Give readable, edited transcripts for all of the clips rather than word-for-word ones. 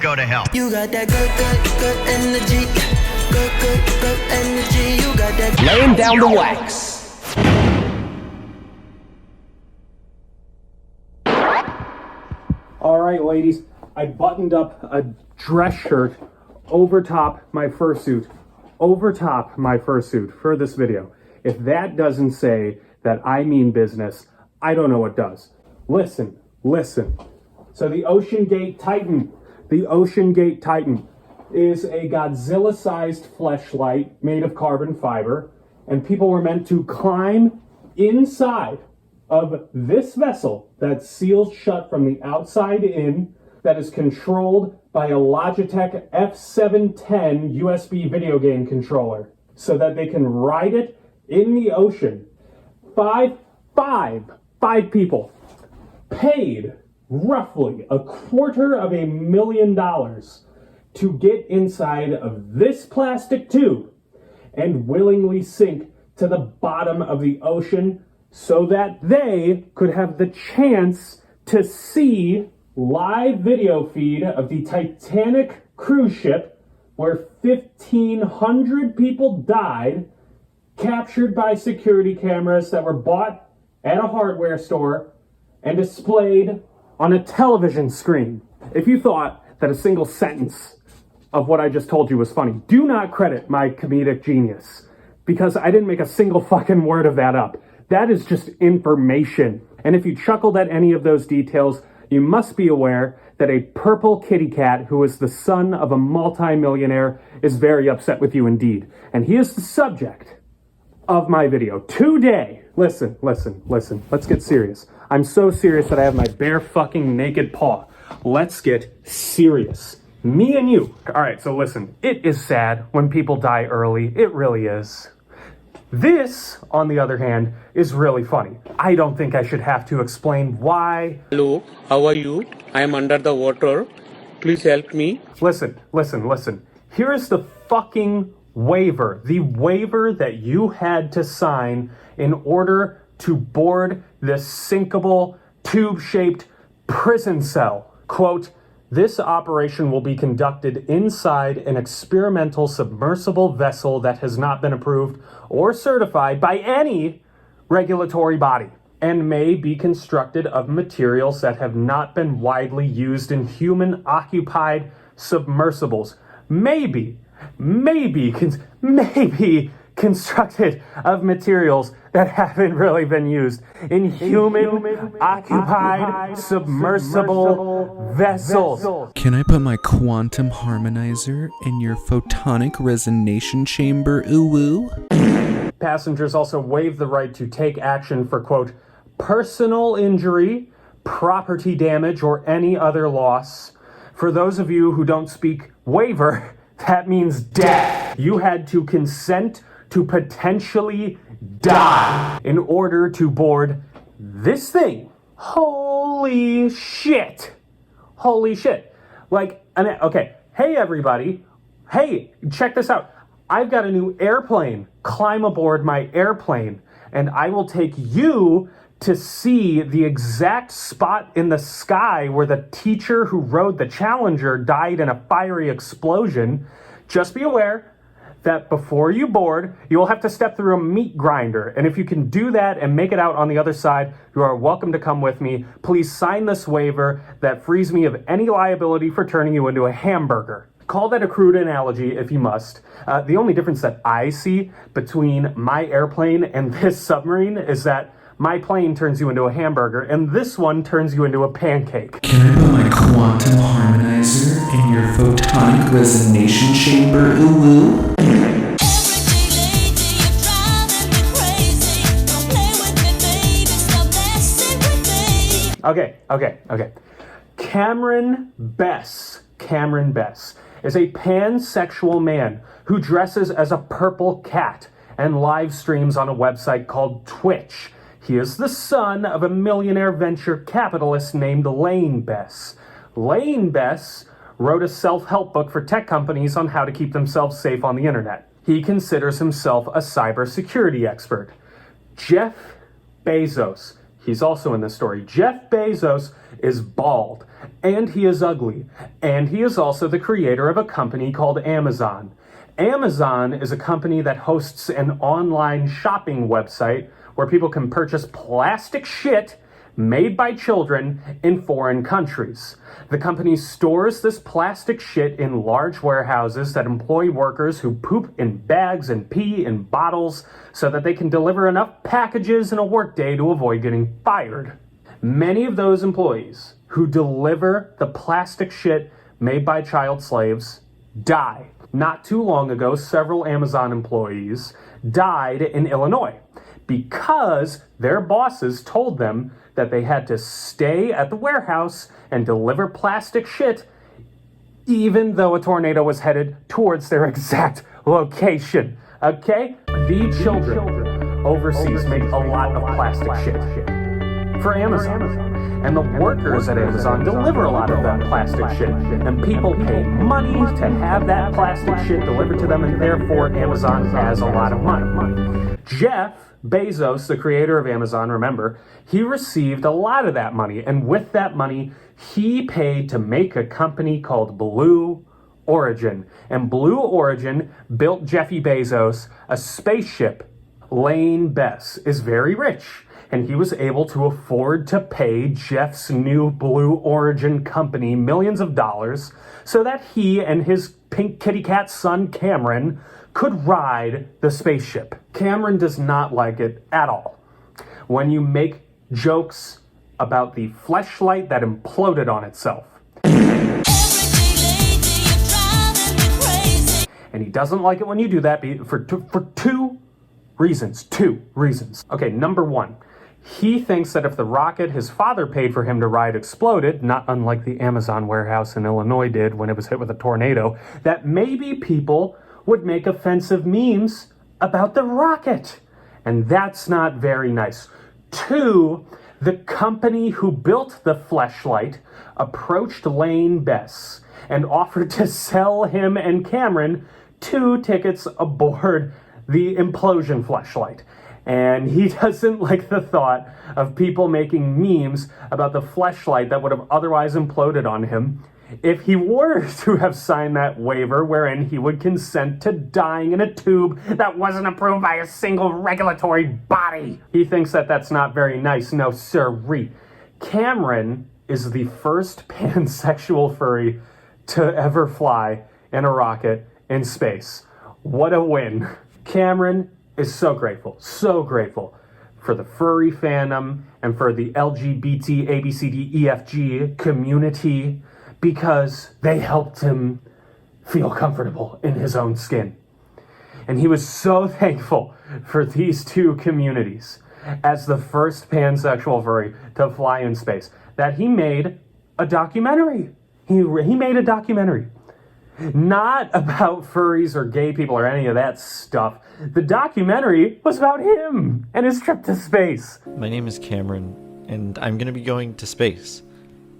go to hell. You got that good energy. Good energy. You got that. Laying down the wax. All right, ladies, I buttoned up a dress shirt over top my fursuit for this video. If that doesn't say that I mean business, I don't know what does. Listen. So the oceangate Titan is a Godzilla-sized fleshlight made of carbon fiber, and people were meant to climb inside of this vessel that's sealed shut from the outside in, that is controlled by a Logitech F710 USB video game controller, so that they can ride it in the ocean. Five people paid roughly $250,000 to get inside of this plastic tube and willingly sink to the bottom of the ocean so that they could have the chance to see live video feed of the Titanic cruise ship where 1,500 people died, captured by security cameras that were bought at a hardware store and displayed on a television screen. If you thought that a single sentence of what I just told you was funny, do not credit my comedic genius, because I didn't make a single fucking word of that up. That is just information. And if you chuckled at any of those details, you must be aware that a purple kitty cat who is the son of a multi-millionaire is very upset with you indeed. And he is the subject of my video today. Listen. Let's get serious. I'm so serious that I have my bare fucking naked paw. Let's get serious. Me and you. All right, so listen. It is sad when people die early. It really is. This, on the other hand, is really funny. I don't think I should have to explain why. Hello, how are you? I am under the water. Please help me. Listen. Here is the fucking waiver. The waiver that you had to sign in order to board this sinkable, tube-shaped prison cell. Quote, "This operation will be conducted inside an experimental submersible vessel that has not been approved or certified by any regulatory body and may be constructed of materials that have not been widely used in human-occupied submersibles. Maybe constructed of materials that haven't really been used in human-occupied submersible vessels." Can I put my quantum harmonizer in your photonic resonation chamber, ooh-woo? Passengers also waive the right to take action for, quote, "personal injury, property damage, or any other loss." For those of you who don't speak waiver, that means death. You had to consent to potentially die in order to board this thing. Holy shit. Okay, hey everybody. Hey, check this out. I've got a new airplane. Climb aboard my airplane, and I will take you to see the exact spot in the sky where the teacher who rode the Challenger died in a fiery explosion. Just be aware that before you board, you will have to step through a meat grinder. And if you can do that and make it out on the other side, you are welcome to come with me. Please sign this waiver that frees me of any liability for turning you into a hamburger. Call that a crude analogy if you must. The only difference that I see between my airplane and this submarine is that my plane turns you into a hamburger, and this one turns you into a pancake. Can I put my quantum harmonizer in your photonic resonation chamber, ooh-woo? Okay. Cameron Bess is a pansexual man who dresses as a purple cat and live streams on a website called Twitch. He is the son of a millionaire venture capitalist named Lane Bess. Lane Bess wrote a self-help book for tech companies on how to keep themselves safe on the internet. He considers himself a cybersecurity expert. Jeff Bezos He's also in this story. Jeff Bezos is bald, and he is ugly, and he is also the creator of a company called Amazon. Amazon is a company that hosts an online shopping website where people can purchase plastic shit made by children in foreign countries. The company stores this plastic shit in large warehouses that employ workers who poop in bags and pee in bottles so that they can deliver enough packages in a workday to avoid getting fired. Many of those employees who deliver the plastic shit made by child slaves die. Not too long ago, several Amazon employees died in Illinois because their bosses told them that they had to stay at the warehouse and deliver plastic shit even though a tornado was headed towards their exact location. Okay? The children overseas make a lot of plastic shit for Amazon. And the workers at Amazon deliver a lot of that plastic shit. And people pay money to have that plastic shit delivered to them, and therefore Amazon has a lot of money. Jeff Bezos, the creator of Amazon, remember, he received a lot of that money. And with that money, he paid to make a company called Blue Origin. And Blue Origin built Jeffy Bezos a spaceship. Lane Bess is very rich, and he was able to afford to pay Jeff's new Blue Origin company millions of dollars so that he and his pink kitty cat son Cameron could ride the spaceship. Cameron does not like it at all when you make jokes about the fleshlight that imploded on itself. And he doesn't like it when you do that for two reasons. Okay, number one, he thinks that if the rocket his father paid for him to ride exploded, not unlike the Amazon warehouse in Illinois did when it was hit with a tornado, that maybe people would make offensive memes about the rocket. And that's not very nice. Two, the company who built the fleshlight approached Lane Bess and offered to sell him and Cameron 2 tickets aboard the implosion fleshlight. And he doesn't like the thought of people making memes about the fleshlight that would have otherwise imploded on him if he were to have signed that waiver wherein he would consent to dying in a tube that wasn't approved by a single regulatory body. He thinks that that's not very nice. No, sirree. Cameron is the first pansexual furry to ever fly in a rocket in space. What a win. Cameron is so grateful for the furry fandom and for the LGBT ABCDEFG community because they helped him feel comfortable in his own skin. And he was so thankful for these two communities as the first pansexual furry to fly in space that he made a documentary. He made a documentary. Not about furries or gay people or any of that stuff. The documentary was about him and his trip to space. My name is Cameron, and I'm gonna be going to space.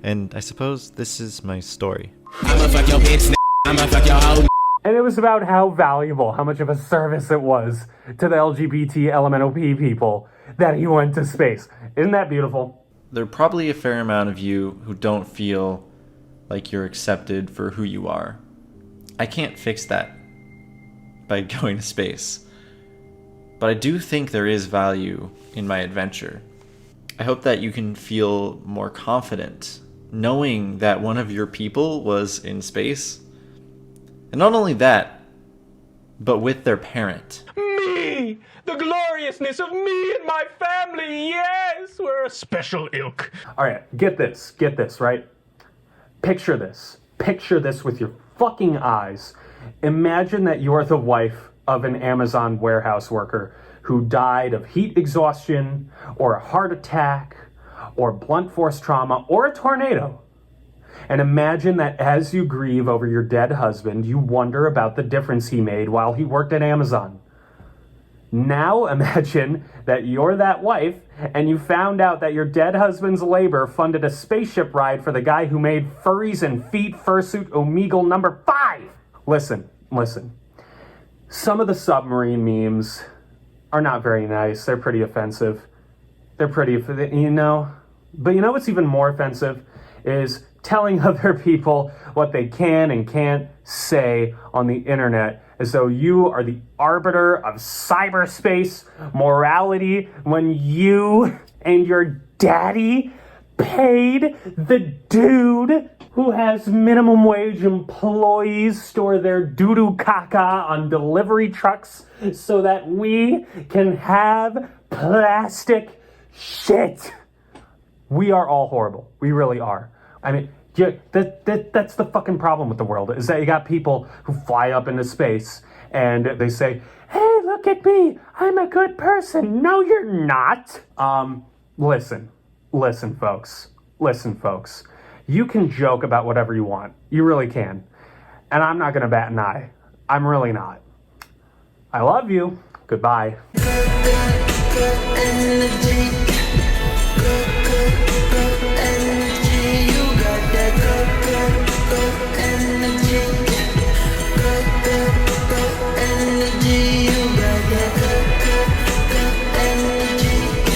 And I suppose this is my story. I'ma fuck your bitch, I'ma fuck your hoe. And it was about how valuable, how much of a service it was to the LGBT LMNOP people that he went to space. Isn't that beautiful? There are probably a fair amount of you who don't feel like you're accepted for who you are. I can't fix that by going to space. But I do think there is value in my adventure. I hope that you can feel more confident knowing that one of your people was in space. And not only that, but with their parent. Me! The gloriousness of me and my family! Yes! We're a special ilk. Alright, get this, right? Picture this. Picture this with your fucking eyes. Imagine that you're the wife of an Amazon warehouse worker who died of heat exhaustion, or a heart attack, or blunt force trauma, or a tornado. And imagine that as you grieve over your dead husband, you wonder about the difference he made while he worked at Amazon. Now imagine that you're that wife, and you found out that your dead husband's labor funded a spaceship ride for the guy who made Furries and Feet Fursuit Omegle number 5. Listen. Some of the submarine memes are not very nice. They're pretty offensive. They're pretty, you know. But you know what's even more offensive is telling other people what they can and can't say on the internet, as though you are the arbiter of cyberspace morality, when you and your daddy paid the dude who has minimum wage employees store their doo-doo caca on delivery trucks so that we can have plastic shit. We are all horrible. We really are. I mean, that's the fucking problem with the world, is that you got people who fly up into space and they say, hey, look at me, I'm a good person. No, you're not. Listen, folks. You can joke about whatever you want. You really can. And I'm not gonna bat an eye. I'm really not. I love you. Goodbye. Good energy.